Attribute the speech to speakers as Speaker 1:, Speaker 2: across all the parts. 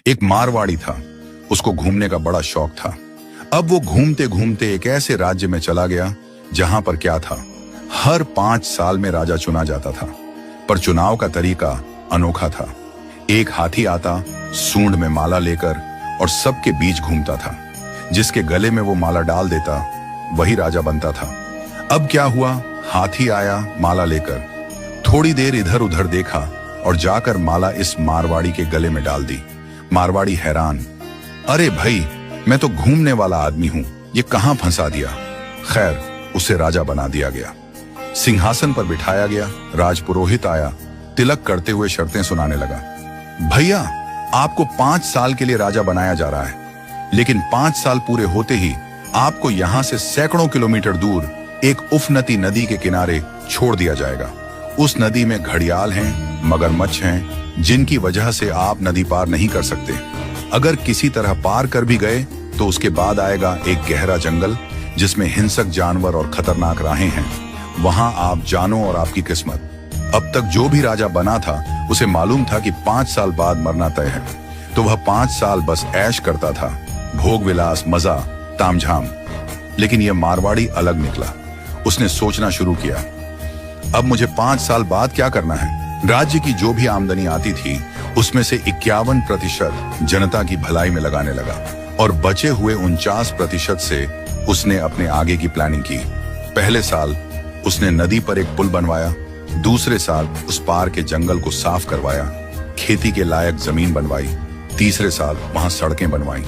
Speaker 1: एक मारवाड़ी था, उसको घूमने का बड़ा शौक था। अब वो घूमते घूमते एक ऐसे राज्य में चला गया जहां पर क्या था, हर 5 साल में राजा चुना जाता था, पर चुनाव का तरीका अनोखा था। एक हाथी आता सूंड में माला लेकर और सबके बीच घूमता था। जिसके गले में वो माला डाल देता वही राजा बनता था। अब क्या हुआ, हाथी आया माला लेकर, थोड़ी देर इधर उधर देखा और जाकर माला इस मारवाड़ी के गले में डाल दी। मारवाड़ी हैरान, अरे भाई, मैं तो घूमने वाला आदमी हूं, ये कहां फंसा दिया। खैर, उसे राजा बना दिया गया, सिंहासन पर बिठाया गया। राजपुरोहित आया, तिलक करते हुए शर्तें सुनाने लगा। भैया, आपको 5 साल के लिए राजा बनाया जा रहा है, लेकिन 5 साल पूरे होते ही आपको यहां से सैकड़ों किलोमीटर दूर एक उफनती नदी के किनारे छोड़ दिया जाएगा। उस नदी में घड़ियाल हैं, मगरमच्छ हैं, जिनकी वजह से आप नदी पार नहीं कर सकते। अगर किसी तरह पार कर भी गए तो उसके बाद आएगा एक गहरा जंगल जिसमें हिंसक जानवर और खतरनाक राहें हैं। वहां आप जानो और आपकी किस्मत। अब तक जो भी राजा बना था उसे मालूम था कि 5 साल बाद मरना तय है, तो वह 5 साल बस ऐश करता था, भोग विलास, मजा, तामझाम। लेकिन यह मारवाड़ी अलग निकला। उसने सोचना शुरू किया, अब मुझे 5 साल बाद क्या करना है। राज्य की जो भी आमदनी आती थी उसमें से 51% जनता की भलाई में लगाने लगा और बचे हुए 49% से उसने अपने आगे की प्लानिंग की। पहले साल उसने नदी पर एक पुल बनवाया, दूसरे साल उस पार के जंगल को साफ करवाया, खेती के लायक जमीन बनवाई, तीसरे साल वहां सड़कें बनवाई,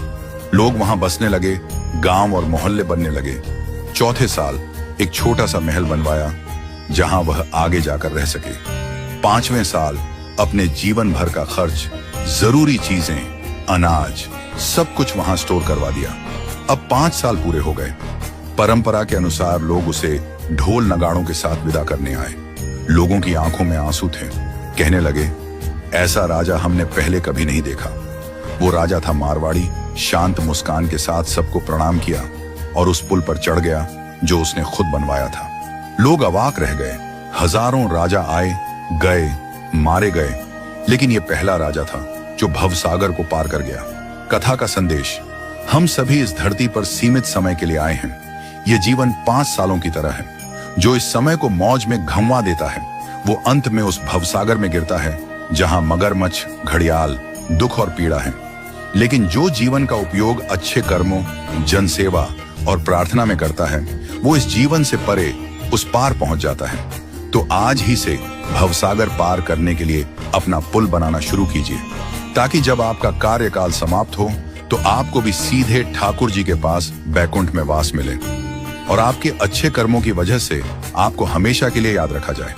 Speaker 1: लोग वहां बसने लगे, गांव और मोहल्ले बनने लगे। चौथे साल एक छोटा सा महल बनवाया जहां वह आगे जाकर रह सके। 5वें साल अपने जीवन भर का खर्च, जरूरी चीजें, अनाज, सब कुछ वहां स्टोर करवा दिया। अब 5 साल पूरे हो गए। परंपरा के अनुसार लोग उसे ढोल नगाड़ों के साथ विदा करने आए। लोगों की आंखों में आंसू थे। कहने लगे, ऐसा राजा हमने पहले कभी नहीं देखा। वो राजा था मारवाड़ी, शांत मुस्कान के साथ सबको प्रणाम किया और उस पुल पर चढ़ गया जो उसने खुद बनवाया था। लोग अवाक रह गए। हजारों राजा आए गए, मारे गए, लेकिन ये पहला राजा था जो भवसागर को पार कर गया। कथा का संदेश, हम सभी इस धरती पर सीमित समय के लिए आए हैं। ये जीवन 5 सालों की तरह है। जो इस समय को मौज में घंवा देता है वो अंत में उस भवसागर में गिरता है जहां मगरमच्छ, घड़ियाल, दुख और पीड़ा है। लेकिन जो जीवन का उपयोग अच्छे कर्मों, जनसेवा और प्रार्थना में करता है वो इस जीवन से परे उस पार पहुंच जाता है। तो आज ही से भवसागर पार करने के लिए अपना पुल बनाना शुरू कीजिए, ताकि जब आपका कार्यकाल समाप्त हो तो आपको भी सीधे ठाकुर जी के पास बैकुंठ में वास मिले और आपके अच्छे कर्मों की वजह से आपको हमेशा के लिए याद रखा जाए।